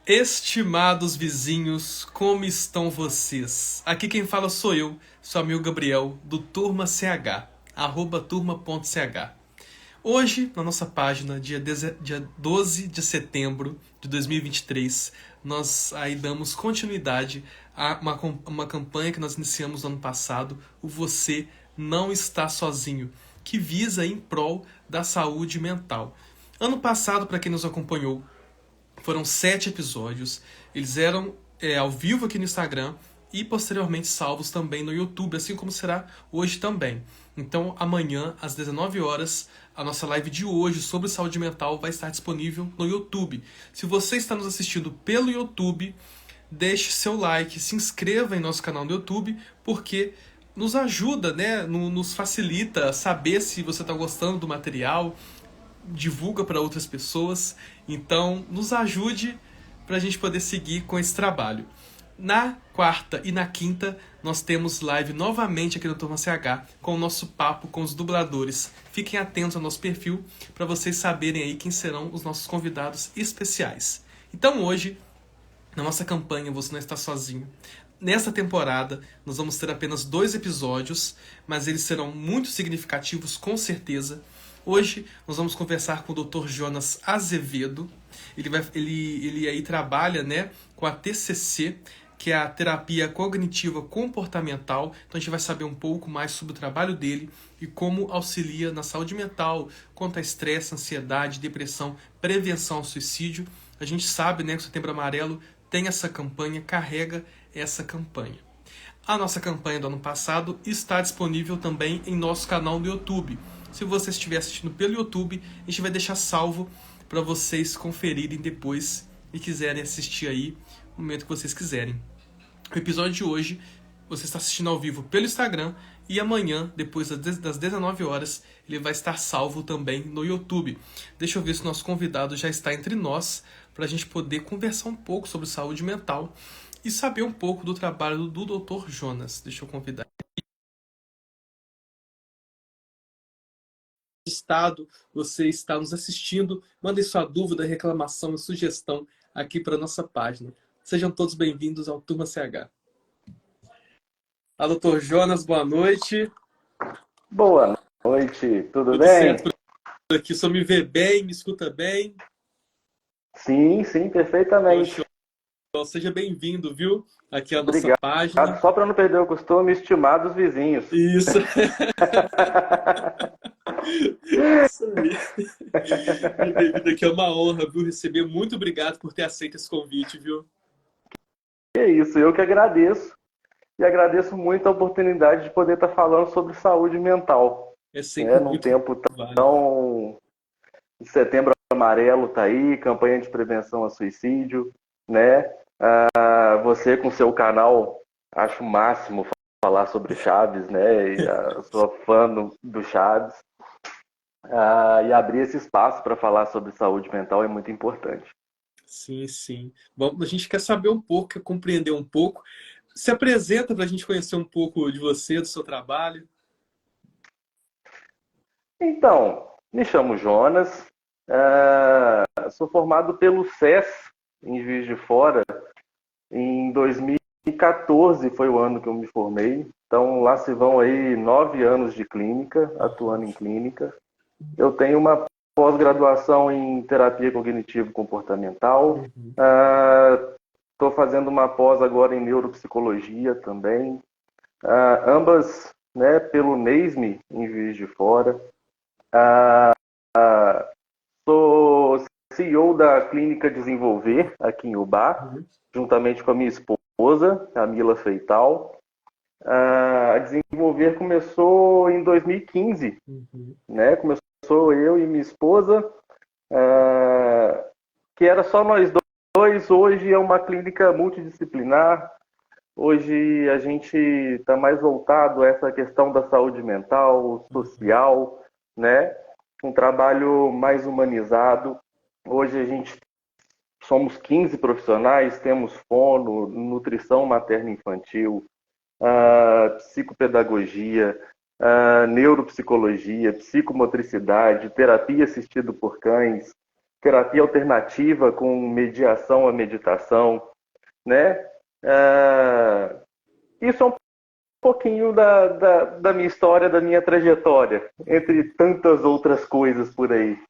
Estimados vizinhos, como estão vocês? Aqui quem fala sou eu, seu amigo Gabriel, do Turma CH, @turma.ch. Hoje, na nossa página, dia 12 de setembro de 2023, nós aí damos continuidade a uma campanha que nós iniciamos no ano passado, o Você Não Está Sozinho, que visa em prol da saúde mental. Ano passado, para quem nos acompanhou, foram 7 episódios. Eles eram ao vivo aqui no Instagram e posteriormente salvos também no YouTube, assim como será hoje também. Então, amanhã, às 19 horas, a nossa live de hoje sobre saúde mental vai estar disponível no YouTube. Se você está nos assistindo pelo YouTube, deixe seu like, se inscreva em nosso canal no YouTube, porque nos ajuda, né? Nos facilita saber se você está gostando do material, divulga para outras pessoas. Então, nos ajude para a gente poder seguir com esse trabalho. Na quarta e na quinta, nós temos live novamente aqui no Turma CH com o nosso papo com os dubladores. Fiquem atentos ao nosso perfil para vocês saberem aí quem serão os nossos convidados especiais. Então hoje, na nossa campanha Você Não Está Sozinho, nesta temporada nós vamos ter apenas 2 episódios, mas eles serão muito significativos com certeza. Hoje nós vamos conversar com o Dr. Jonas Azevedo. Ele aí trabalha, né, com a TCC, que é a terapia cognitiva comportamental. Então a gente vai saber um pouco mais sobre o trabalho dele e como auxilia na saúde mental, quanto a estresse, ansiedade, depressão, prevenção ao suicídio. A gente sabe, né, que o Setembro Amarelo tem essa campanha, carrega essa campanha. A nossa campanha do ano passado está disponível também em nosso canal no YouTube. Se você estiver assistindo pelo YouTube, a gente vai deixar salvo para vocês conferirem depois e quiserem assistir aí no momento que vocês quiserem. O episódio de hoje você está assistindo ao vivo pelo Instagram e amanhã, depois das 19 horas, ele vai estar salvo também no YouTube. Deixa eu ver se o nosso convidado já está entre nós para a gente poder conversar um pouco sobre saúde mental e saber um pouco do trabalho do Dr. Jonas. Deixa eu convidar. Estado, você está nos assistindo, mandem sua dúvida, reclamação e sugestão aqui para a nossa página. Sejam todos bem-vindos ao Turma CH. Olá, Dr. Jonas, boa noite. Boa noite, tudo Tudo bem? certo por aqui? Só me vê bem, me escuta bem? Sim, sim, Então, perfeitamente. show. Seja bem-vindo, viu? Aqui é a nossa Obrigado. página. Só para não perder o costume, estimados vizinhos. Isso. Isso aí. Bem-vindo aqui, é uma honra, viu? Receber. Muito obrigado por ter aceito esse convite, viu? É isso, eu que agradeço. E agradeço muito a oportunidade de poder estar falando sobre saúde mental, É né? sempre Num muito tempo válido. tão... Setembro Amarelo tá aí, campanha de prevenção a suicídio, né? Você com seu canal, acho o máximo falar sobre Chaves, né? E, sou fã do Chaves. E abrir esse espaço para falar sobre saúde mental é muito importante. Sim, sim. Bom, a gente quer saber um pouco, quer compreender um pouco. Se apresenta para a gente conhecer um pouco de você, do seu trabalho. Então, me chamo Jonas, sou formado pelo SES, em Juiz de Fora, em 2014 foi o ano que eu me formei. Então, lá se vão aí 9 anos de clínica, atuando em clínica. Eu tenho uma pós-graduação em terapia cognitivo-comportamental. Uhum. Estou fazendo uma pós agora em neuropsicologia também. Ambas, né, pelo NESME, em Juiz de Fora. Sou CEO da Clínica Desenvolver, aqui em Ubá, Uhum. juntamente com a minha esposa, Camila Feital. A Desenvolver começou em 2015, Uhum. né? Começou eu e minha esposa, que era só nós dois. Hoje é uma clínica multidisciplinar. Hoje a gente está mais voltado a essa questão da saúde mental, social, né? Um trabalho mais humanizado. Hoje a gente somos 15 profissionais, temos fono, nutrição materno-infantil, psicopedagogia, neuropsicologia, psicomotricidade, terapia assistida por cães, terapia alternativa com mediação à meditação, né? Isso é um pouquinho da minha história, da minha trajetória, entre tantas outras coisas por aí.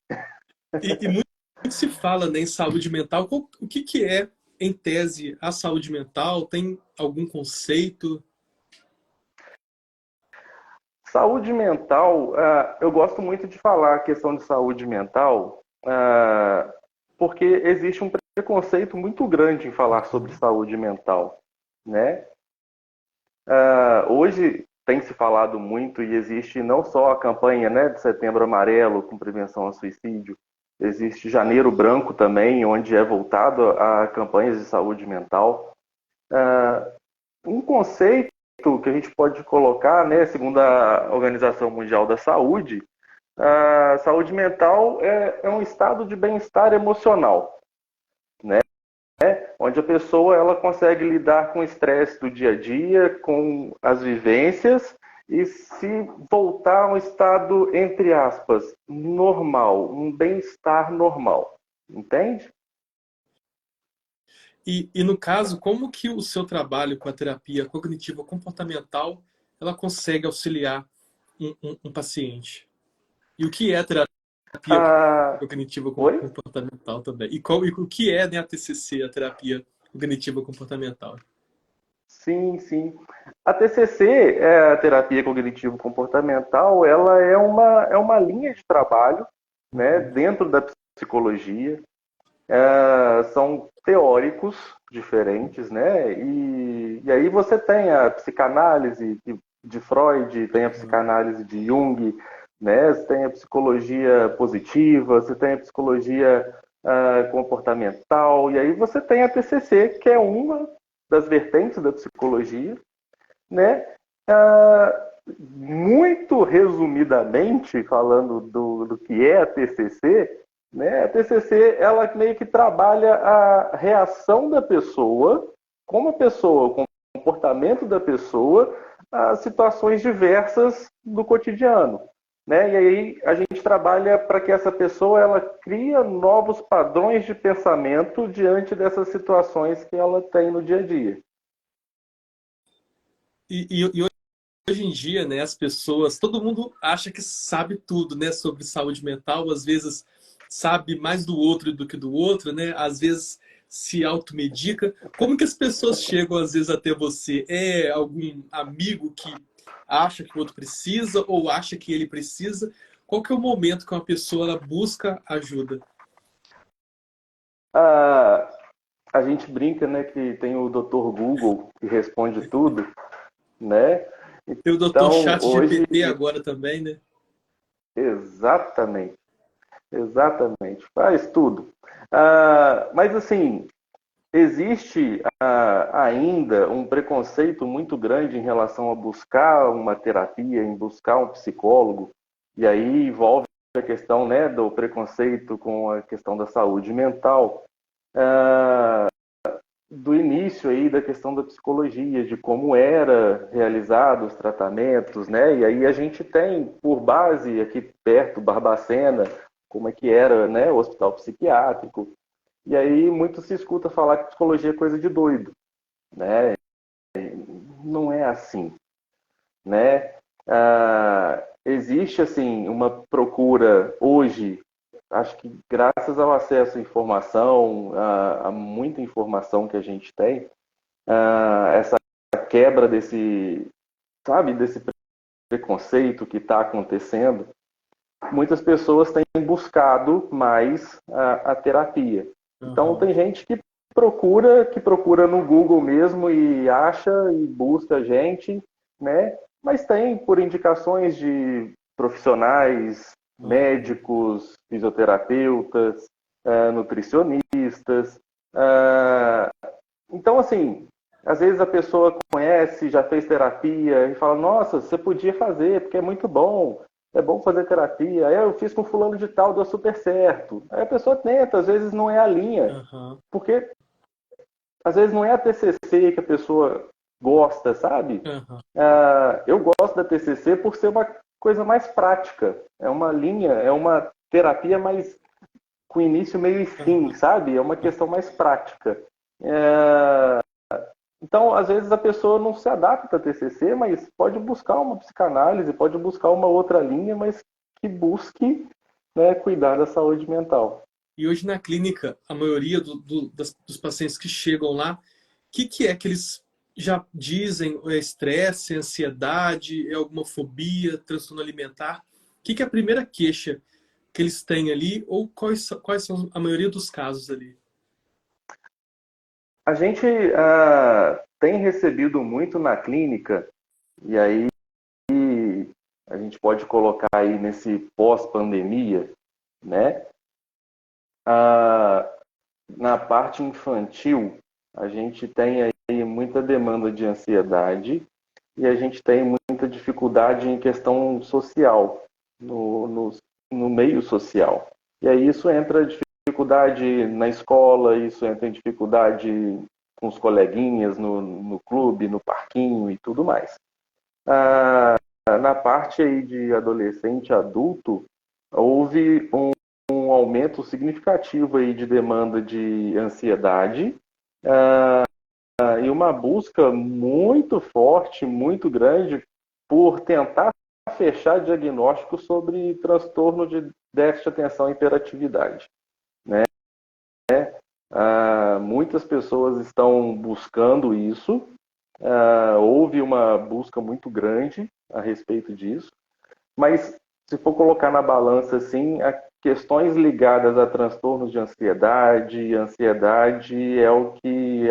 E muito se fala, né, em saúde mental. O que que é, em tese, a saúde mental? Tem algum conceito? Saúde mental, eu gosto muito de falar a questão de saúde mental, porque existe um preconceito muito grande em falar sobre saúde mental, né? Hoje tem se falado muito e existe não só a campanha, né, de Setembro Amarelo com prevenção ao suicídio, existe Janeiro Branco também, onde é voltado a campanhas de saúde mental. Um conceito que a gente pode colocar, né, segundo a Organização Mundial da Saúde, a saúde mental é um estado de bem-estar emocional, né? Onde a pessoa ela consegue lidar com o estresse do dia a dia, com as vivências e se voltar a um estado, entre aspas, normal, um bem-estar normal. Entende? E no caso, como que o seu trabalho com a terapia cognitiva comportamental ela consegue auxiliar um paciente? E o que é a terapia Ah, cognitiva oi? comportamental também? E o que é, né, a TCC, a terapia cognitiva comportamental? Sim, sim. A TCC, a terapia cognitivo-comportamental, ela é uma linha de trabalho, né, dentro da psicologia. São teóricos diferentes, né? E aí você tem a psicanálise de Freud, tem a psicanálise de Jung, né? Você tem a psicologia positiva, você tem a psicologia comportamental, e aí você tem a TCC, que é uma das vertentes da psicologia, né? Muito resumidamente, falando do que é a TCC, né? A TCC ela meio que trabalha a reação da pessoa, como a pessoa, o comportamento da pessoa a situações diversas do cotidiano, né? E aí a gente trabalha para que essa pessoa ela cria novos padrões de pensamento diante dessas situações que ela tem no dia a dia. E hoje em dia, né, as pessoas, todo mundo acha que sabe tudo, né, sobre saúde mental, às vezes sabe mais do outro do que do outro, né? Às vezes se automedica. Como que as pessoas chegam às vezes até você? É algum amigo que acha que o outro precisa ou acha que ele precisa? Qual que é o momento que uma pessoa ela busca ajuda? Ah, a gente brinca, né, que tem o Dr. Google que responde tudo, né? Tem o doutor Então, Chat hoje, GPT agora também, né? exatamente, exatamente, faz tudo. Mas, assim, existe ainda um preconceito muito grande em relação a buscar uma terapia, em buscar um psicólogo, e aí envolve a questão, né, do preconceito com a questão da saúde mental. Do início aí da questão da psicologia, de como era realizado os tratamentos, né? E aí a gente tem por base aqui perto Barbacena, como é que era, né, o hospital psiquiátrico. E aí muito se escuta falar que psicologia é coisa de doido, né? Não é assim, né? Existe assim uma procura hoje, acho que graças ao acesso à informação, a muita informação que a gente tem, essa quebra desse, sabe, desse preconceito que está acontecendo, muitas pessoas têm buscado mais a terapia. Então Aham. tem gente que procura no Google mesmo e acha e busca a gente, né? Mas tem por indicações de profissionais, Aham. médicos, fisioterapeutas, nutricionistas. ah, então, assim, às vezes a pessoa conhece, já fez terapia e fala: Nossa, você podia fazer, porque é bom fazer terapia. Aí eu fiz com fulano de tal, deu super certo. Aí a pessoa tenta, às vezes não é a linha, Aham. porque às vezes não é a TCC que a pessoa gosta, sabe? Aham. Eu gosto da TCC por ser uma coisa mais prática, é uma linha, é uma terapia mais com início, meio e fim, sabe? É uma questão mais prática. É, Então, às vezes a pessoa não se adapta a TCC, mas pode buscar uma psicanálise, pode buscar uma outra linha, mas que busque, né, cuidar da saúde mental. E hoje na clínica, a maioria dos pacientes que chegam lá, que é que eles já dizem? É estresse, é ansiedade, é alguma fobia, transtorno alimentar? Que é a primeira queixa que eles têm ali? Ou quais são a maioria dos casos ali? A gente tem recebido muito na clínica, e aí a gente pode colocar aí nesse pós-pandemia, né? Ah, Na parte infantil, a gente tem aí muita demanda de ansiedade e a gente tem muita dificuldade em questão social, no meio social. E aí isso entra dificuldade na escola, isso entra em dificuldade com os coleguinhas, no clube, no parquinho e tudo mais. Na parte aí de adolescente e adulto, houve um aumento significativo aí de demanda de ansiedade e uma busca muito forte, muito grande por tentar fechar diagnóstico sobre transtorno de déficit de atenção e hiperatividade. Muitas pessoas estão buscando isso, houve uma busca muito grande a respeito disso, mas se for colocar na balança assim, questões ligadas a transtornos de ansiedade, ansiedade é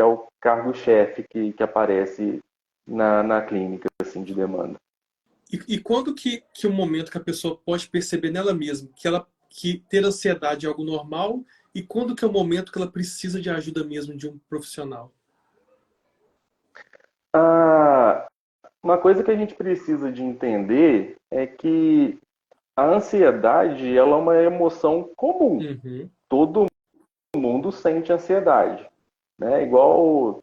o cargo-chefe que aparece na clínica assim, de demanda. E quando que o momento que a pessoa pode perceber nela mesma que ter ansiedade é algo normal e quando que é o momento que ela precisa de ajuda mesmo de um profissional? Ah, uma coisa que a gente precisa de entender é que a ansiedade ela é uma emoção comum. Uhum. Todo mundo sente ansiedade, né? Igual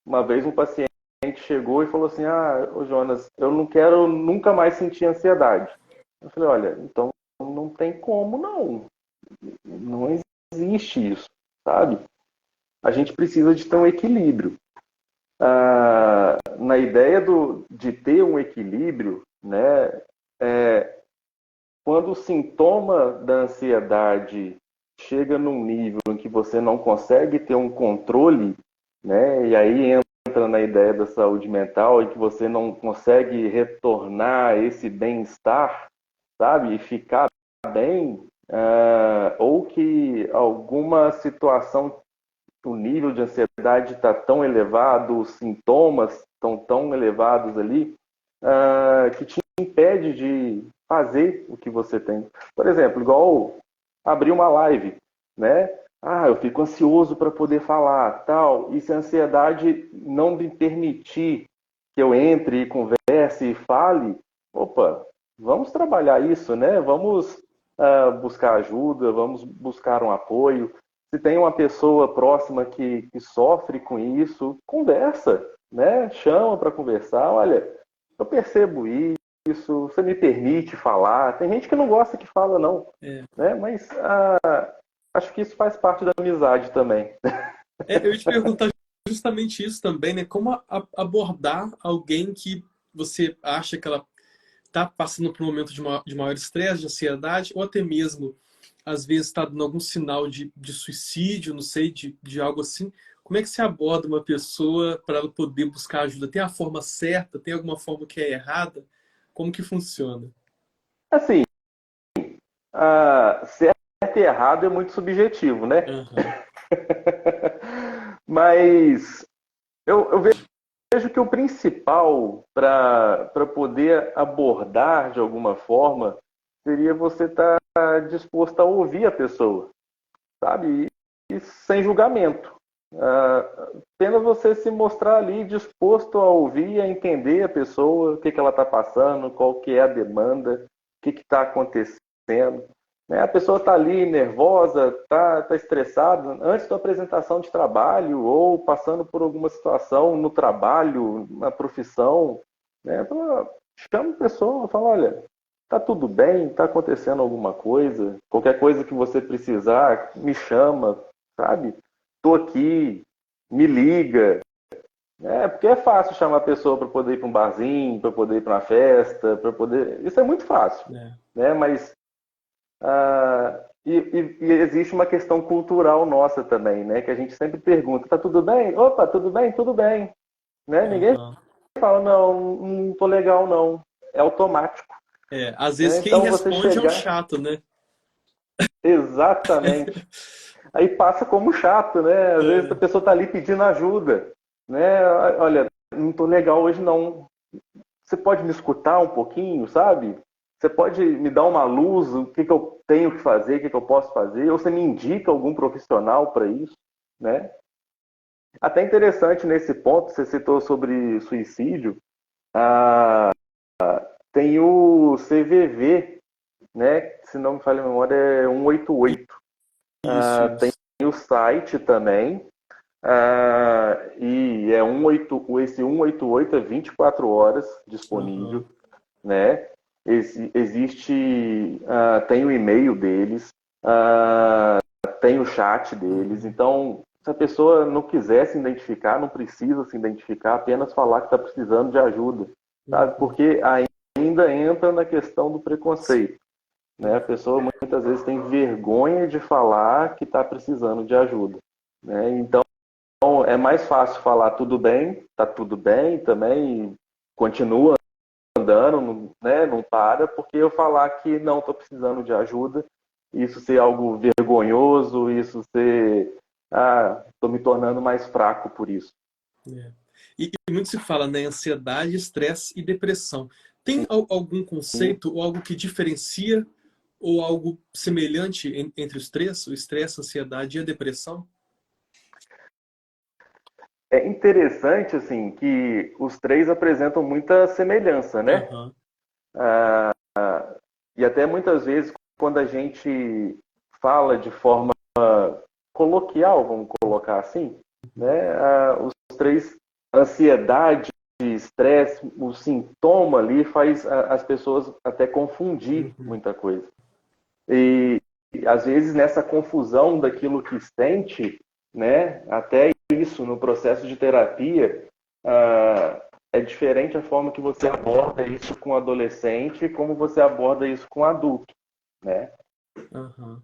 uma vez um paciente chegou e falou assim: ô Jonas, eu não quero nunca mais sentir ansiedade. Eu falei: olha, então não tem como não. Não existe isso, sabe? A gente precisa de ter um equilíbrio. Na ideia de ter um equilíbrio, né? Quando o sintoma da ansiedade chega num nível em que você não consegue ter um controle, né? E aí entra na ideia da saúde mental e que você não consegue retornar esse bem-estar, sabe? E ficar bem, ou que alguma situação, o nível de ansiedade está tão elevado, os sintomas estão tão elevados ali, que te impede de fazer o que você tem. Por exemplo, igual abrir uma live, né? Eu fico ansioso para poder falar, tal. E se a ansiedade não me permitir que eu entre e converse e fale, opa, vamos trabalhar isso, né? Vamos buscar ajuda, vamos buscar um apoio. Se tem uma pessoa próxima que sofre com isso, conversa, né? Chama para conversar. Olha, eu percebo isso, você me permite falar. Tem gente que não gosta que fala, não, É. né? Mas acho que isso faz parte da amizade também. Eu ia te perguntar justamente isso também, né? Como abordar alguém que você acha que ela está passando por um momento de maior estresse, de ansiedade, ou até mesmo, às vezes, está dando algum sinal de suicídio, não sei, de algo assim. Como é que se aborda uma pessoa para ela poder buscar ajuda? Tem a forma certa? Tem alguma forma que é errada? Como que funciona? Assim, certo e errado é muito subjetivo, né? Aham. Mas eu vejo que o principal para poder abordar de alguma forma seria você estar disposto a ouvir a pessoa, sabe? E sem julgamento. Apenas você se mostrar ali disposto a ouvir, a entender a pessoa, o que ela está passando, qual que é a demanda, o que está acontecendo. Né? A pessoa está ali nervosa, está estressada antes da apresentação de trabalho ou passando por alguma situação no trabalho, na profissão. Né? Chama a pessoa, fala, olha, tá tudo bem? Tá acontecendo alguma coisa? Qualquer coisa que você precisar, me chama, sabe? Tô aqui, me liga. É, porque é fácil chamar a pessoa para poder ir para um barzinho, para poder ir para uma festa, para poder. Isso é muito fácil, É. né? Mas e existe uma questão cultural nossa também, né? Que a gente sempre pergunta, tá tudo bem? Opa, tudo bem? Tudo bem. Né? Ninguém Aham. fala, não, não tô legal, não. É automático. É, às vezes Né? quem Então você responde é o chegar. chato, né? Exatamente. Aí passa como chato, né? Às vezes a É. pessoa tá ali pedindo ajuda. Né? Olha, não tô legal hoje, não. Você pode me escutar um pouquinho, sabe? Você pode me dar uma luz, o que, que eu tenho que fazer, o que, que eu posso fazer, ou você me indica algum profissional para isso, né? Até interessante nesse ponto, você citou sobre suicídio, ah, tem o CVV, né? Se não me falha a memória, é 188. Isso, Tem isso. o site também, e é 18, esse 188 é 24 horas disponível, Aham. né? Existe, tem o e-mail deles, ah, tem o chat deles. Uhum. Então, se a pessoa não quiser se identificar, não precisa se identificar, apenas falar que está precisando de ajuda, sabe? Uhum. Porque ainda entra na questão do preconceito, né? A pessoa muitas vezes tem vergonha de falar que está precisando de ajuda, né? Então, é mais fácil falar tudo bem, tá tudo bem também, continua andando, não, né, não para, porque eu falar que não estou precisando de ajuda, isso ser algo vergonhoso, isso ser, estou me tornando mais fraco por isso. É. E muito se fala, né, ansiedade, estresse e depressão. Tem algum Sim. conceito ou algo que diferencia ou algo semelhante entre os três, o estresse, a ansiedade e a depressão? É interessante, assim, que os três apresentam muita semelhança, né? Aham. E até muitas vezes, quando a gente fala de forma coloquial, vamos colocar assim, né? Os três, ansiedade, estresse, o sintoma ali faz as pessoas até confundir Uhum. muita coisa. E às vezes nessa confusão daquilo que sente, né? Até isso no processo de terapia, é diferente a forma que você aborda isso com adolescente e como você aborda isso com adulto, né? Aham.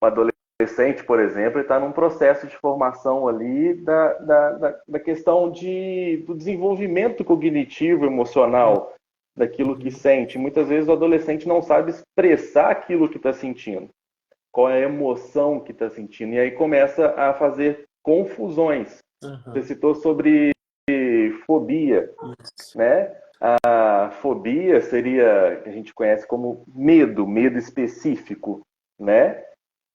O adolescente, por exemplo, está num processo de formação ali da questão do desenvolvimento cognitivo, emocional, daquilo que Uhum. sente. Muitas vezes o adolescente não sabe expressar aquilo que está sentindo, qual é a emoção que está sentindo, e aí começa a fazer confusões. Você Aham. citou sobre fobia, Isso. né? A fobia seria, que a gente conhece como medo, medo específico, né?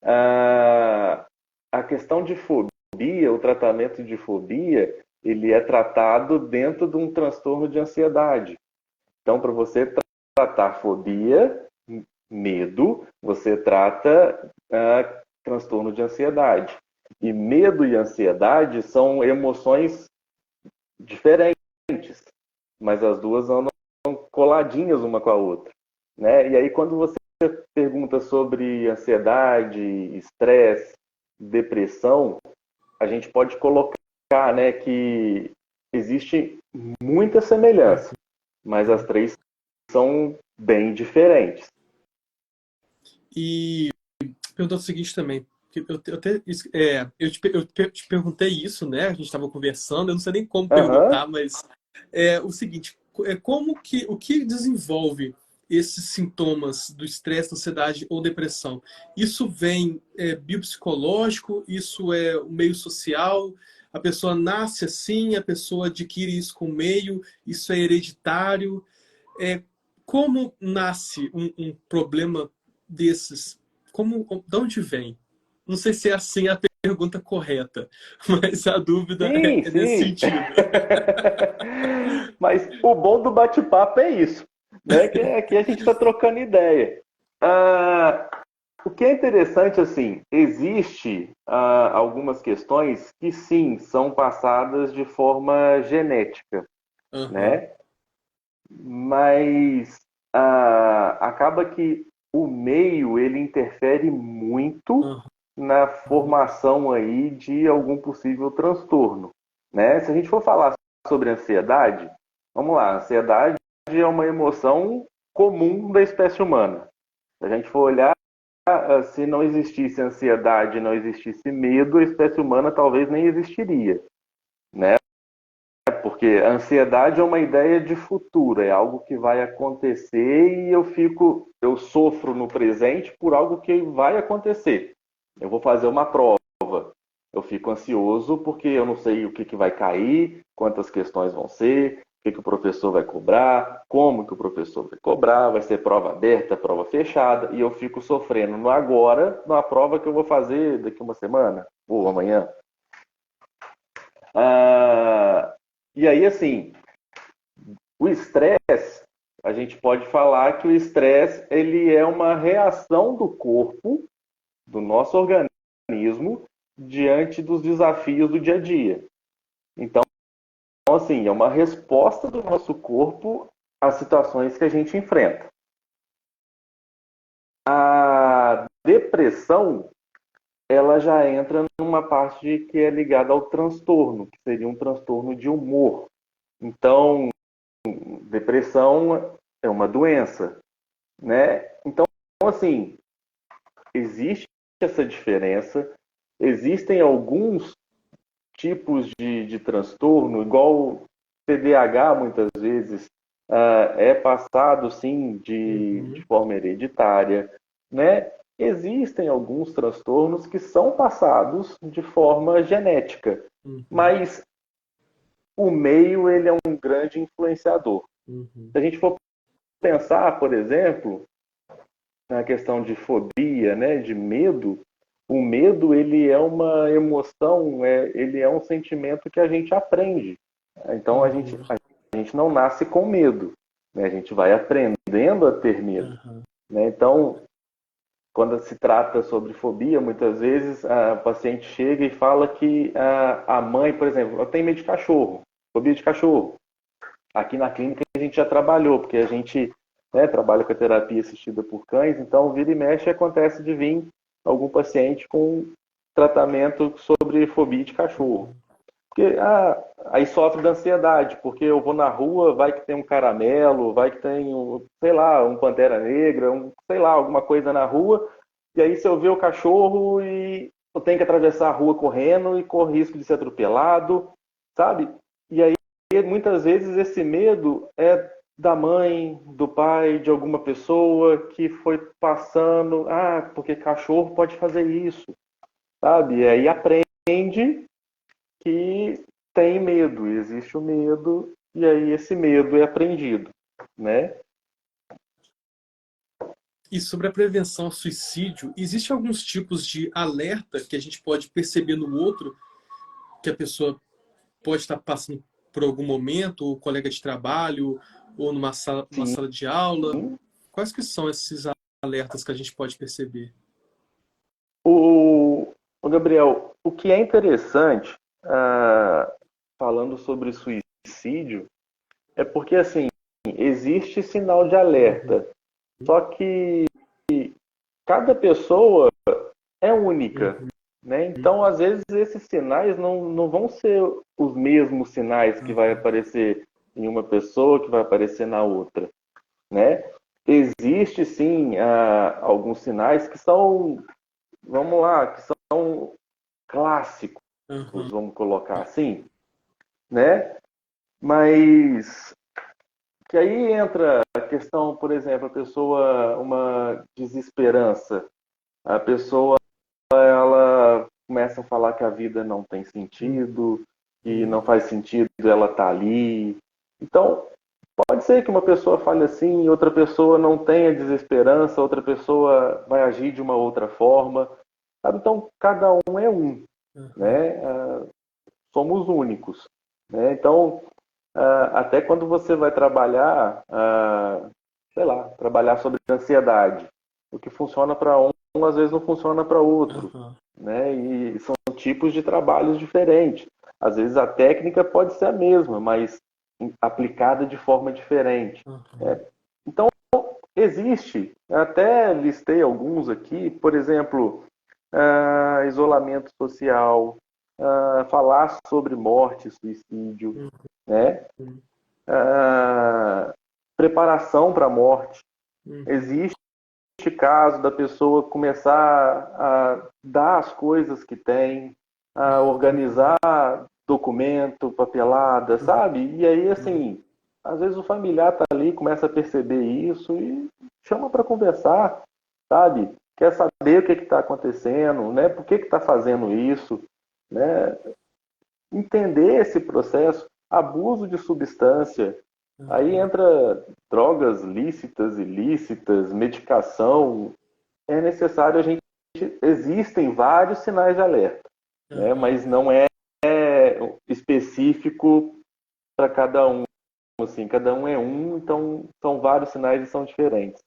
A, a questão de fobia, o tratamento de fobia, ele é tratado dentro de um transtorno de ansiedade. Então, para você tratar fobia, medo, você trata transtorno de ansiedade. E medo e ansiedade são emoções diferentes, mas as duas andam coladinhas uma com a outra, né? E aí quando você pergunta sobre ansiedade, estresse, depressão, a gente pode colocar, né, que existe muita semelhança, mas as três são bem diferentes. E perguntou o seguinte também. Que eu até, eu te perguntei isso, né? A gente estava conversando, eu não sei nem como Aham. perguntar, mas é o seguinte: como que o que desenvolve esses sintomas do estresse, ansiedade ou depressão? Isso vem biopsicológico? Isso é o meio social? A pessoa nasce assim, a pessoa adquire isso com o meio, isso é hereditário? É, como nasce um problema desses? Como, de onde vem? Não sei se é assim a pergunta correta, mas a dúvida Sim, é nesse sim. sentido. Mas o bom do bate-papo é isso, né? Que aqui a gente está trocando ideia. Ah, o que é interessante, assim, existe algumas questões que sim são passadas de forma genética, Aham. né? Mas acaba que o meio ele interfere muito Aham. na formação aí de algum possível transtorno, né? Se a gente for falar sobre ansiedade, vamos lá, ansiedade é uma emoção comum da espécie humana. Se a gente for olhar, se não existisse ansiedade, não existisse medo, a espécie humana talvez nem existiria, né? Porque a ansiedade é uma ideia de futuro, é algo que vai acontecer e eu sofro no presente por algo que vai acontecer. Eu vou fazer uma prova, eu fico ansioso porque eu não sei o que vai cair, quantas questões vão ser, o que o professor vai cobrar, como que o professor vai cobrar, vai ser prova aberta, prova fechada, e eu fico sofrendo no agora, numa prova que eu vou fazer daqui uma semana ou amanhã. Ah, e aí, assim, o estresse, a gente pode falar que o estresse ele é uma reação do corpo, do nosso organismo, diante dos desafios do dia a dia. Então, assim, é uma resposta do nosso corpo às situações que a gente enfrenta. A depressão, ela já entra numa parte que é ligada ao transtorno, que seria um transtorno de humor. Então, depressão é uma doença, né? Então, assim, existe essa diferença, existem alguns tipos de transtorno, igual TDAH, muitas vezes, é passado, sim, de Uhum. forma hereditária, né? Existem alguns transtornos que são passados de forma genética, Uhum. mas o meio, ele é um grande influenciador. Uhum. Se a gente for pensar, por exemplo, na questão de fobia, né, de medo, o medo ele é uma emoção, ele é um sentimento que a gente aprende. Então Uhum. a gente não nasce com medo, né? A gente vai aprendendo a ter medo, Aham. né? Então, quando se trata sobre fobia, muitas vezes a paciente chega e fala que a mãe, por exemplo, ela tem medo de cachorro, fobia de cachorro. Aqui na clínica a gente já trabalhou, porque a gente, né, trabalha com a terapia assistida por cães, então vira e mexe acontece de vir algum paciente com tratamento sobre fobia de cachorro. Porque aí sofre de ansiedade, porque eu vou na rua, vai que tem um caramelo, vai que tem, sei lá, um pantera negra, sei lá, alguma coisa na rua, e aí se eu ver o cachorro e eu tenho que atravessar a rua correndo e corro risco de ser atropelado, sabe? E aí muitas vezes esse medo é da mãe, do pai, de alguma pessoa que foi passando, porque cachorro pode fazer isso, sabe? E aí aprende que tem medo, existe o medo, e aí esse medo é aprendido, né? E sobre a prevenção ao suicídio, existe alguns tipos de alerta que a gente pode perceber no outro, que a pessoa pode estar passando por algum momento, ou colega de trabalho, ou numa Sim. sala de aula? Quais que são esses alertas que a gente pode perceber? O Gabriel, o que é interessante, falando sobre suicídio, é porque, assim, existe sinal de Uhum. alerta, só que cada pessoa é única, Uhum. né? Então, às vezes, esses sinais não vão ser os mesmos sinais que vai Uhum. aparecer em uma pessoa, que vai aparecer na outra, né? Existe, sim, alguns sinais que são, vamos lá, que são clássicos, Uhum. vamos colocar assim, né? Mas que aí entra a questão, por exemplo, a pessoa, uma desesperança, a pessoa ela começa a falar que a vida não tem sentido, que Uhum. não faz sentido ela estar ali. Então, pode ser que uma pessoa fale assim, outra pessoa não tenha desesperança, outra pessoa vai agir de uma outra forma. Sabe? Então, cada um é um, Uhum. né? Somos únicos, né? Então, até quando você vai trabalhar, sei lá, trabalhar sobre ansiedade, o que funciona para um, às vezes não funciona para outro, Uhum. né? E são tipos de trabalhos diferentes. Às vezes a técnica pode ser a mesma, mas aplicada de forma diferente, Uhum. né? Então, existe, até listei alguns aqui, por exemplo, isolamento social, falar sobre morte, suicídio, Hum, né? hum, Preparação para a morte. uhum, Existe caso da pessoa começar a dar as coisas que tem, a organizar documento, papelada, uhum, sabe? E aí, uhum, assim, às vezes o familiar tá ali, começa a perceber isso e chama para conversar, sabe? Quer saber o que está acontecendo, né? Por que está fazendo isso, né? Entender esse processo, abuso de substância, aí uhum, entra drogas lícitas, ilícitas, medicação, é necessário a gente. Existem vários sinais de alerta, né? uhum. Mas não é específico para cada um. Assim, cada um é um, então são vários sinais e são diferentes.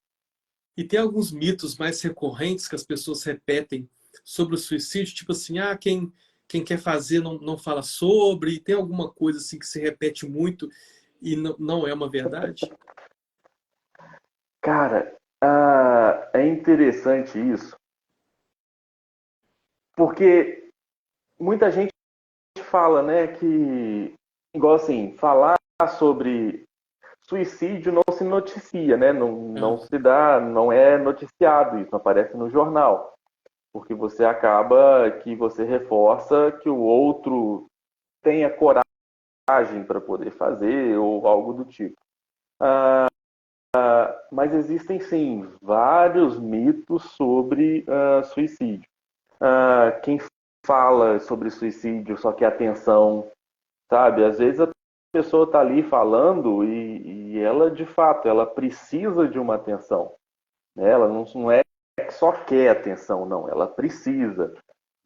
E tem alguns mitos mais recorrentes que as pessoas repetem sobre o suicídio, tipo assim, quem quer fazer não fala sobre, e tem alguma coisa assim que se repete muito e não é uma verdade? Cara, é interessante isso, porque muita gente fala, né, que, igual assim, falar sobre suicídio não se noticia, né? Não Ah, se dá, não é noticiado isso, não aparece no jornal. Porque você acaba que você reforça que o outro tenha coragem para poder fazer ou algo do tipo. Mas existem sim vários mitos sobre suicídio. Quem fala sobre suicídio só quer atenção, sabe? Às vezes a pessoa está ali falando e ela de fato ela precisa de uma atenção, né? Ela não é que só quer atenção, não, ela precisa.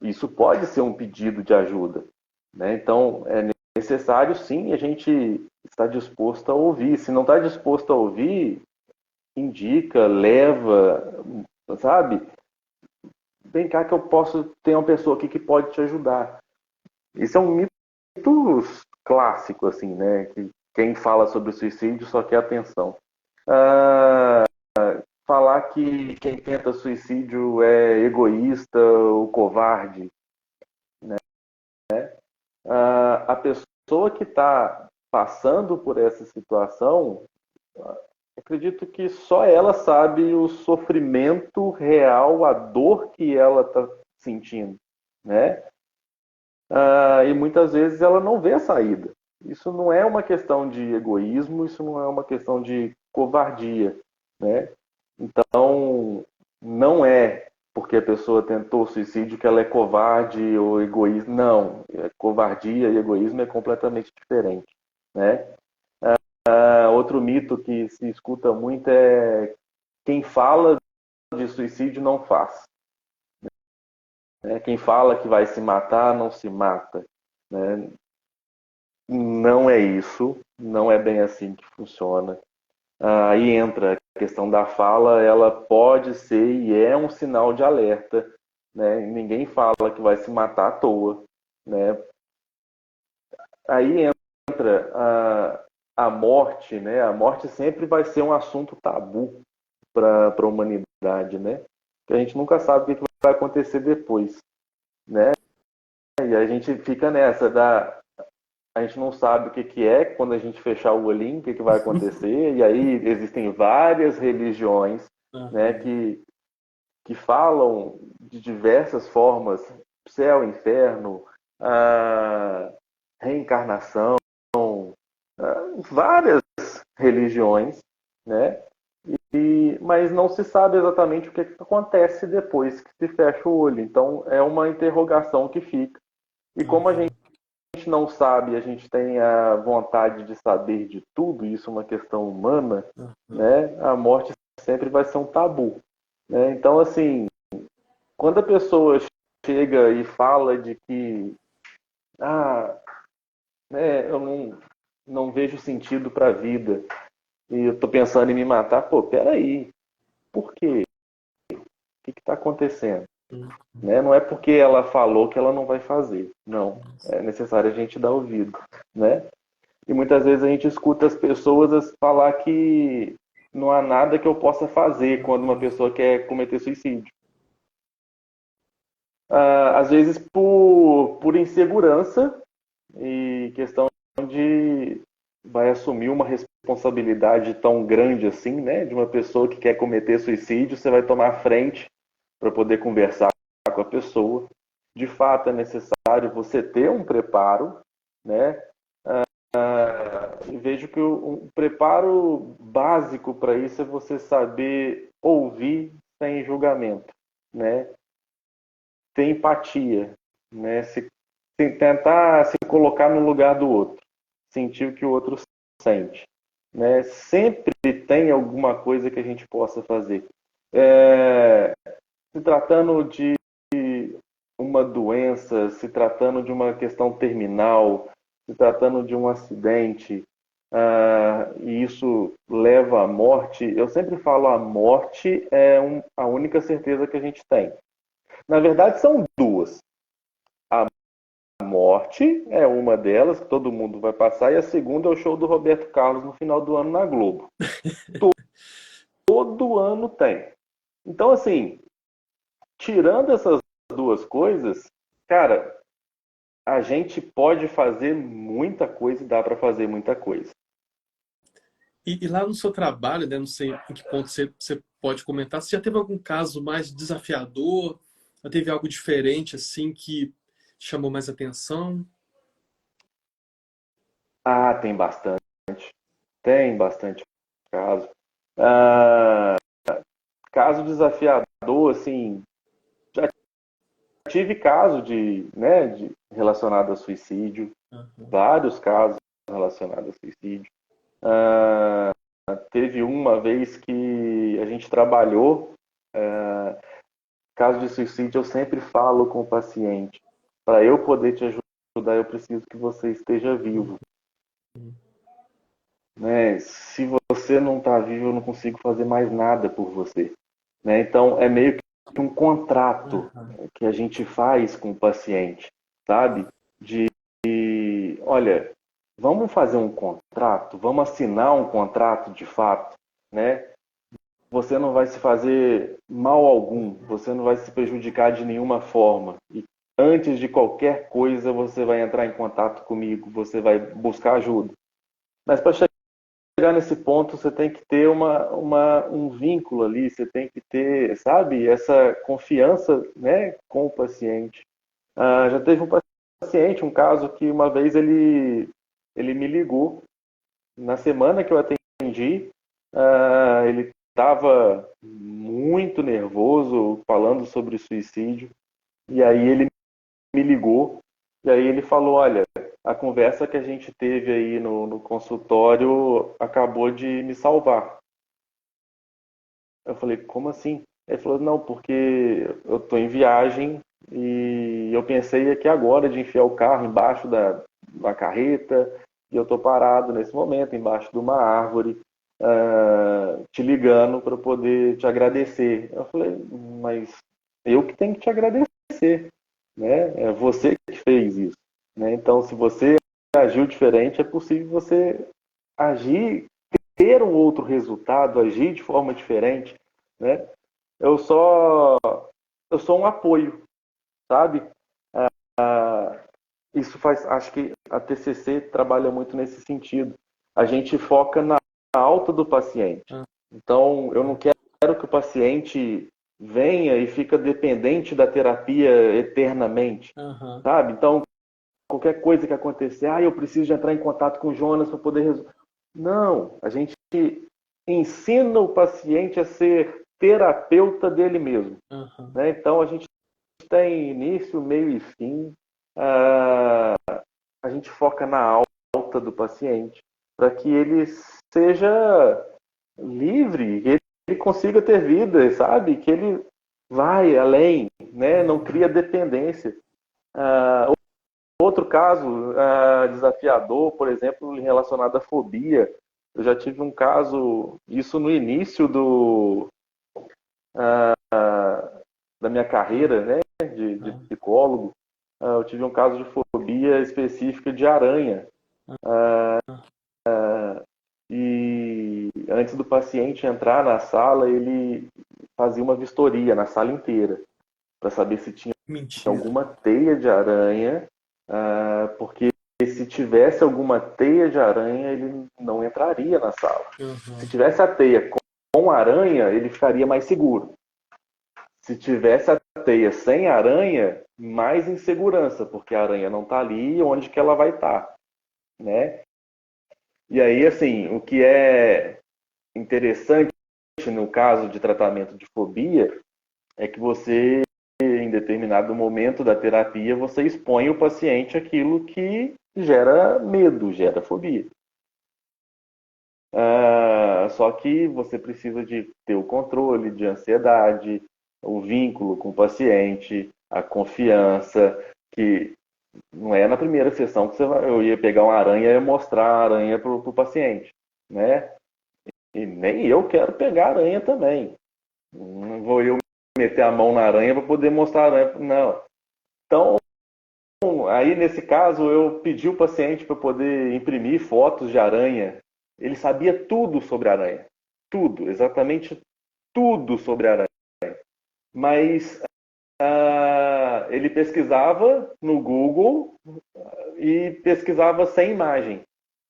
Isso pode ser um pedido de ajuda, né? Então é necessário sim a gente estar disposto a ouvir. Se não está disposto a ouvir, indica, leva, sabe? Vem cá que eu posso ter uma pessoa aqui que pode te ajudar. Isso é um mito clássico, assim, né? Que quem fala sobre suicídio só quer atenção. Ah, falar que quem tenta suicídio é egoísta ou covarde. A pessoa que está passando por essa situação, acredito que só ela sabe o sofrimento real, a dor que ela está sentindo, né? E muitas vezes ela não vê a saída. Isso não é uma questão de egoísmo, isso não é uma questão de covardia, né? Então, não é porque a pessoa tentou suicídio que ela é covarde ou egoísta. Não, covardia e egoísmo é completamente diferente, né? Outro mito que se escuta muito é quem fala de suicídio não faz, né? Quem fala que vai se matar não se mata, né? Não é isso, não é bem assim que funciona. Aí entra a questão da fala, ela pode ser e é um sinal de alerta, né? Ninguém fala que vai se matar à toa, né? Aí entra a morte, né? A morte sempre vai ser um assunto tabu para a humanidade, né? Que a gente nunca sabe o que vai acontecer depois, né? E a gente fica nessa da a gente não sabe o que que é quando a gente fechar o olhinho, o que que vai acontecer. E aí existem várias religiões, né, aham, que falam de diversas formas, céu, inferno, reencarnação, várias religiões, né? Mas não se sabe exatamente o que acontece depois que se fecha o olho. Então é uma interrogação que fica. E como a aham, gente não sabe, a gente tem a vontade de saber de tudo, isso é uma questão humana, aham. né? A morte sempre vai ser um tabu, né? Então, assim, quando a pessoa chega e fala de que, ah, né, eu não vejo sentido para a vida e eu tô pensando em me matar, pô, peraí, por quê? O que está acontecendo? Uhum. Né? Não é porque ela falou que ela não vai fazer, não. É necessário a gente dar ouvido, né? E muitas vezes a gente escuta as pessoas falar que não há nada que eu possa fazer quando uma pessoa quer cometer suicídio. Às vezes por insegurança e questão de vai assumir uma responsabilidade tão grande assim, né, de uma pessoa que quer cometer suicídio, você vai tomar a frente para poder conversar com a pessoa. De fato, é necessário você ter um preparo, né? E vejo que o preparo básico para isso é você saber ouvir sem julgamento, né? Ter empatia, né? Tentar se colocar no lugar do outro, sentir o que o outro sente, né? Sempre tem alguma coisa que a gente possa fazer. Se tratando de uma doença, se tratando de uma questão terminal, se tratando de um acidente, e isso leva à morte, eu sempre falo a morte é a única certeza que a gente tem. Na verdade, são duas. A morte é uma delas, que todo mundo vai passar, e a segunda é o show do Roberto Carlos no final do ano na Globo. Todo ano tem. Então, assim, tirando essas duas coisas, cara, a gente pode fazer muita coisa e dá para fazer muita coisa. E lá no seu trabalho, né, não sei em que ponto você pode comentar, você já teve algum caso mais desafiador? Já teve algo diferente, assim, que chamou mais atenção? Ah, tem bastante caso. Ah, caso desafiador, assim, já tive caso de relacionado a suicídio, Aham. vários casos relacionados a suicídio. Ah, teve uma vez que a gente trabalhou, caso de suicídio, eu sempre falo com o paciente, para eu poder te ajudar, eu preciso que você esteja vivo. Né? Se você não está vivo, eu não consigo fazer mais nada por você. Né? Então, é meio que um contrato Aham. que a gente faz com o paciente, sabe? De, olha, vamos fazer um contrato, vamos assinar um contrato de fato, né? Você não vai se fazer mal algum, você não vai se prejudicar de nenhuma forma. E antes de qualquer coisa, você vai entrar em contato comigo, você vai buscar ajuda. Mas para chegar nesse ponto, você tem que ter um vínculo ali, você tem que ter, sabe, essa confiança, né, com o paciente. Já teve um paciente, um caso que uma vez ele me ligou, na semana que eu atendi, ele estava muito nervoso, falando sobre suicídio, e aí ele me ligou, e aí ele falou, olha, a conversa que a gente teve aí no consultório acabou de me salvar. Eu falei, como assim? Ele falou, não, porque eu estou em viagem e eu pensei aqui agora de enfiar o carro embaixo da carreta e eu estou parado nesse momento embaixo de uma árvore, te ligando para poder te agradecer. Eu falei, mas eu que tenho que te agradecer, né? É você que fez isso, né? Então, se você agiu diferente, é possível você agir, ter um outro resultado, agir de forma diferente, né? Eu só eu sou um apoio, sabe? Isso faz, acho que a TCC trabalha muito nesse sentido. A gente foca na alta do paciente. Então, eu não quero que o paciente venha e fica dependente da terapia eternamente, Aham. sabe? Então, qualquer coisa que acontecer, eu preciso de entrar em contato com o Jonas para poder resolver. Não, a gente ensina o paciente a ser terapeuta dele mesmo, Aham. né? Então a gente tem início, meio e fim. Ah, a gente foca na alta do paciente para que ele seja livre, que ele consiga ter vida, sabe? Que ele vai além, né? Não cria dependência. Ah, outro caso desafiador, por exemplo, relacionado à fobia. Eu já tive um caso, isso no início da minha carreira, né, de Aham. psicólogo. Eu tive um caso de fobia específica de aranha. E antes do paciente entrar na sala, ele fazia uma vistoria na sala inteira, para saber se tinha Mentira. alguma teia de aranha, porque se tivesse alguma teia de aranha, ele não entraria na sala. Se Uhum. tivesse a teia com aranha, ele ficaria mais seguro. Se tivesse a teia sem aranha, mais insegurança, porque a aranha não está ali, onde que ela vai estar, né? E aí, assim, o que é interessante no caso de tratamento de fobia é que você, em determinado momento da terapia, você expõe o paciente àquilo que gera medo, gera fobia. Só que você precisa de ter o controle de ansiedade, o vínculo com o paciente, a confiança, que não é na primeira sessão que eu ia pegar uma aranha e mostrar a aranha para o paciente, né? E nem eu quero pegar a aranha também. Não vou eu meter a mão na aranha para poder mostrar a aranha. Não. Então, aí nesse caso, eu pedi o paciente para poder imprimir fotos de aranha. Ele sabia tudo sobre aranha. Tudo, exatamente tudo sobre aranha. Mas ele pesquisava no Google e pesquisava sem imagem.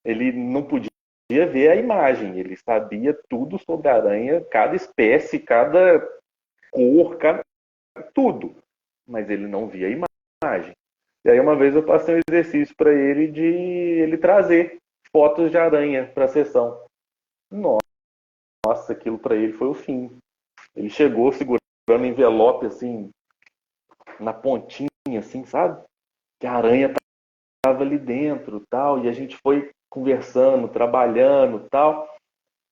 Ele não podia ver a imagem, ele sabia tudo sobre a aranha, cada espécie, cada cor, tudo, mas ele não via a imagem. E aí uma vez eu passei um exercício para ele de ele trazer fotos de aranha para a sessão. Nossa, aquilo para ele foi o fim. Ele chegou segurando um envelope assim, na pontinha, assim, sabe? Que a aranha estava ali dentro, tal, e a gente foi conversando, trabalhando, tal,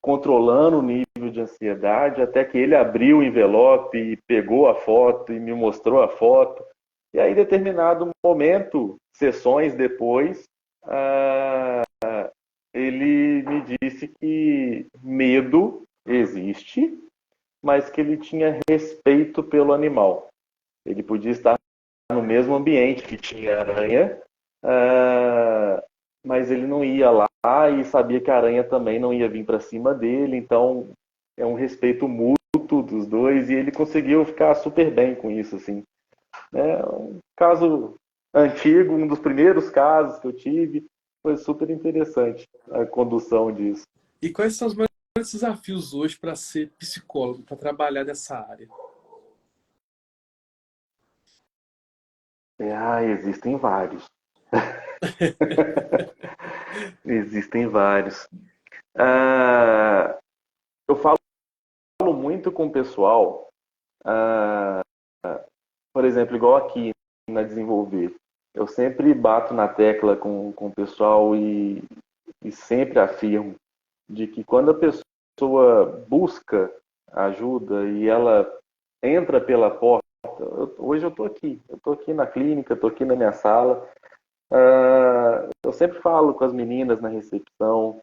controlando o nível de ansiedade, até que ele abriu o envelope e pegou a foto e me mostrou a foto. E aí, em determinado momento, sessões depois, ah, ele me disse que medo existe, mas que ele tinha respeito pelo animal. Ele podia estar no mesmo ambiente que tinha aranha, mas ele não ia lá e sabia que a aranha também não ia vir para cima dele, então é um respeito mútuo dos dois e ele conseguiu ficar super bem com isso, assim. É um caso antigo, um dos primeiros casos que eu tive, foi super interessante a condução disso. E quais são os maiores desafios hoje para ser psicólogo, para trabalhar nessa área? Existem vários. Existem vários. Ah, eu falo muito com o pessoal, por exemplo, igual aqui na Desenvolver. Eu sempre bato na tecla com o pessoal e sempre afirmo de que quando a pessoa busca ajuda e ela entra pela porta, hoje eu estou aqui na clínica, estou aqui na minha sala, eu sempre falo com as meninas na recepção,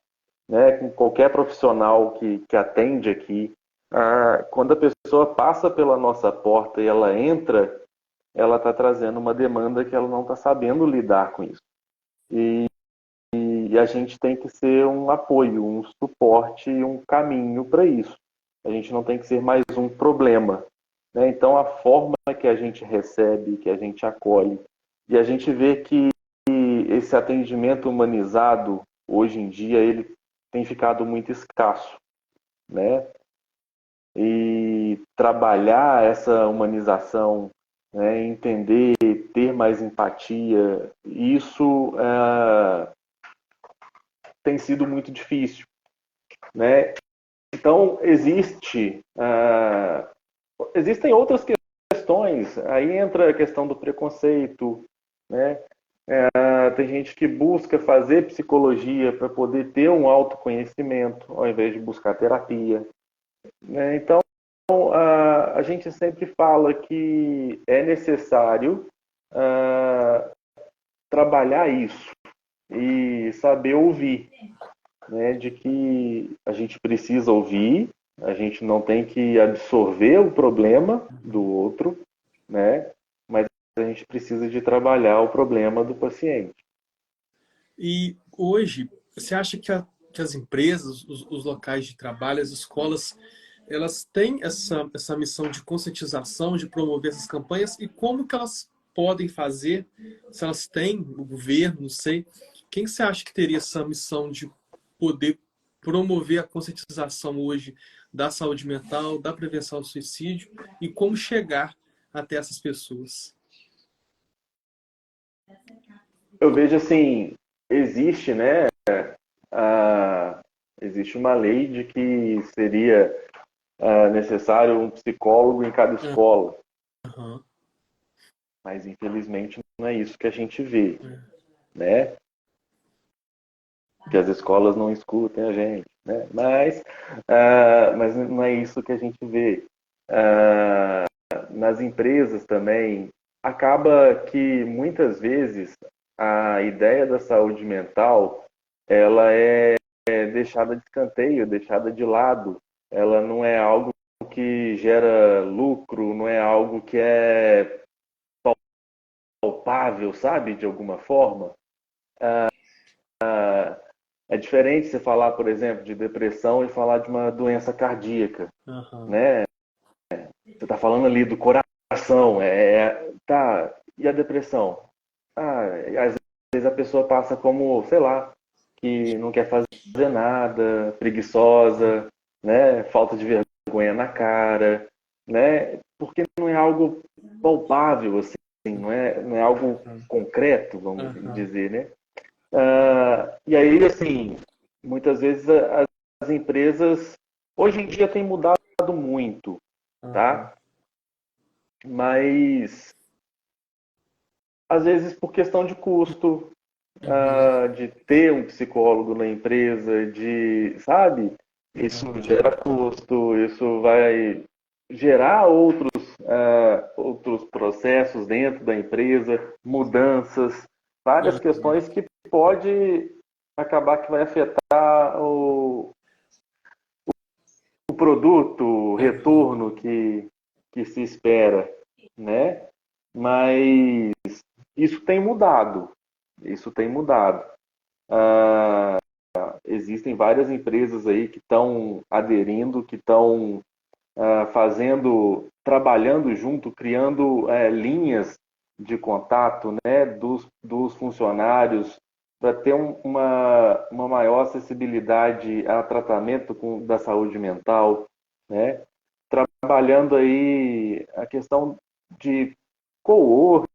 né, com qualquer profissional que atende aqui, quando a pessoa passa pela nossa porta e ela entra, ela está trazendo uma demanda que ela não está sabendo lidar com isso. E a gente tem que ser um apoio, um suporte e um caminho para isso. A gente não tem que ser mais um problema, né? Então, a forma que a gente recebe, que a gente acolhe, e a gente vê que esse atendimento humanizado, hoje em dia, ele tem ficado muito escasso, né? E trabalhar essa humanização, né? Entender, ter mais empatia, isso tem sido muito difícil, né? Então, existem outras questões, aí entra a questão do preconceito, né? Tem gente que busca fazer psicologia para poder ter um autoconhecimento, ao invés de buscar terapia, né? Então, a gente sempre fala que é necessário trabalhar isso e saber ouvir, né, de que a gente precisa ouvir, a gente não tem que absorver o problema do outro, né, mas a gente precisa de trabalhar o problema do paciente. E hoje, você acha que as empresas, os locais de trabalho, as escolas, elas têm essa missão de conscientização, de promover essas campanhas, e como que elas podem fazer, se elas têm, o governo, não sei, quem você acha que teria essa missão de poder promover a conscientização hoje da saúde mental, da prevenção do suicídio, e como chegar até essas pessoas? Eu vejo assim, existe, né, a, existe uma lei de que seria necessário um psicólogo em cada escola, Aham, mas infelizmente não é isso que a gente vê, é. né? Que as escolas não escutem a gente, né? Mas não é isso que a gente vê. Nas empresas também, acaba que muitas vezes a ideia da saúde mental ela é deixada de escanteio, deixada de lado. Ela não é algo que gera lucro, não é algo que é palpável, sabe, de alguma forma. É diferente você falar, por exemplo, de depressão e falar de uma doença cardíaca, Aham. né? Você está falando ali do coração, tá. E a depressão? Às vezes a pessoa passa como, sei lá, que não quer fazer nada, preguiçosa, né? Falta de vergonha na cara, né? Porque não é algo palpável, assim, não é algo concreto, vamos Aham. dizer, né? E aí, assim, muitas vezes as empresas, hoje em dia tem mudado muito, Aham. tá? Mas, às vezes, por questão de custo, Uhum. de ter um psicólogo na empresa, sabe? Isso Aham. gera custo, isso vai gerar outros processos dentro da empresa, mudanças, várias Aham. questões que pode acabar que vai afetar o produto, o Aham. retorno que se espera, né? Mas isso tem mudado, isso tem mudado. Existem várias empresas aí que estão aderindo, que estão fazendo, trabalhando junto, criando linhas de contato, né, dos funcionários para ter uma maior acessibilidade a tratamento da saúde mental, né? Trabalhando aí a questão de co-work,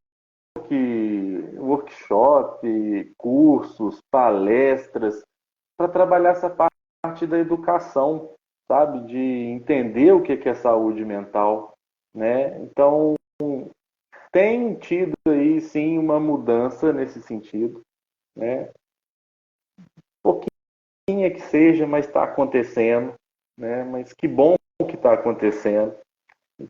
workshop, cursos, palestras, para trabalhar essa parte da educação, sabe? De entender o que é saúde mental, né? Então, tem tido aí, sim, uma mudança nesse sentido, né? Pouquinha que seja, mas está acontecendo, né? Mas que bom que está acontecendo.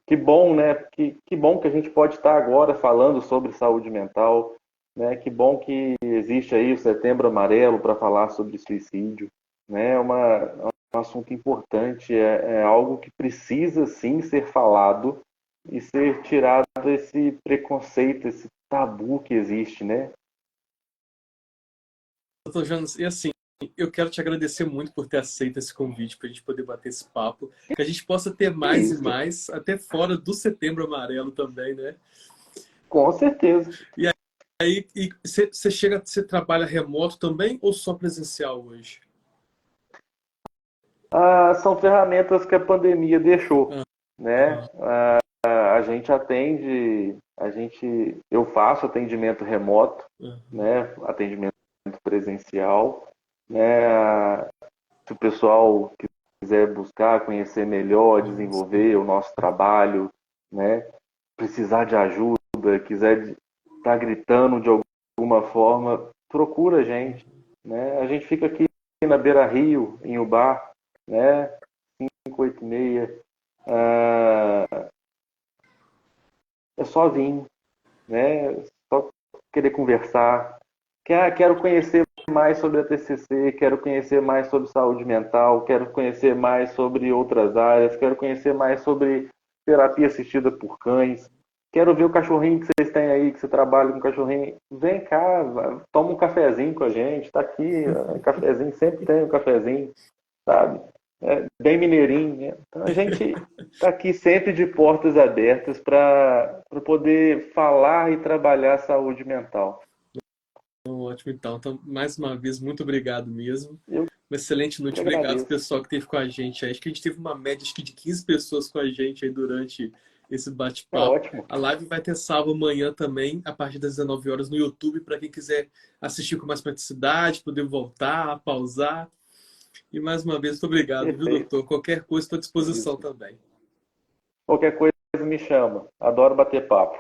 Que bom, né? Que bom que a gente pode estar agora falando sobre saúde mental, né? Que bom que existe aí o Setembro Amarelo para falar sobre suicídio, né? É um assunto importante, é algo que precisa sim ser falado e ser tirado esse preconceito, esse tabu que existe, né? Doutor Jonas, e assim, eu quero te agradecer muito por ter aceito esse convite para a gente poder bater esse papo, que a gente possa ter É mais e isso, mais, até fora do Setembro Amarelo também, né? com certeza. E aí, você trabalha remoto também ou só presencial hoje? São ferramentas que a pandemia deixou, né? Aham. A gente atende, eu faço atendimento remoto, Aham. né? Atendimento presencial, né? Se o pessoal quiser buscar conhecer melhor, Sim. desenvolver o nosso trabalho, né? Precisar de ajuda, quiser estar gritando de alguma forma, procura a gente, né? A gente fica aqui na Beira Rio, em Ubá, né? 586. É só vir, né? Só querer conversar. Quero conhecer mais sobre a TCC, quero conhecer mais sobre saúde mental, quero conhecer mais sobre outras áreas, quero conhecer mais sobre terapia assistida por cães. Quero ver o cachorrinho que vocês têm aí, que você trabalha com cachorrinho. Vem cá, toma um cafezinho com a gente. Tá aqui, cafezinho, sempre tem um cafezinho, sabe? Bem mineirinho, né? Então a gente tá aqui sempre de portas abertas para poder falar e trabalhar a saúde mental. Ótimo, então. Então, mais uma vez, muito obrigado mesmo. Eu Uma excelente que noite. Obrigado, agradeço. pessoal, que esteve com a gente aí. Acho que a gente teve uma média acho que de 15 pessoas com a gente aí durante esse É bate-papo. ótimo. A live vai ter salvo amanhã também, a partir das 19 horas no YouTube, para quem quiser assistir com mais praticidade, poder voltar, pausar. E mais uma vez, muito obrigado, viu, Perfeito. doutor? Qualquer coisa, estou à disposição Isso. também. Qualquer coisa me chama. Adoro bater papo.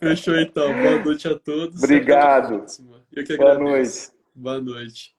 Fechou então. Boa noite a todos e até uma Obrigado. próxima. Eu que Boa noite. agradeço. Boa noite.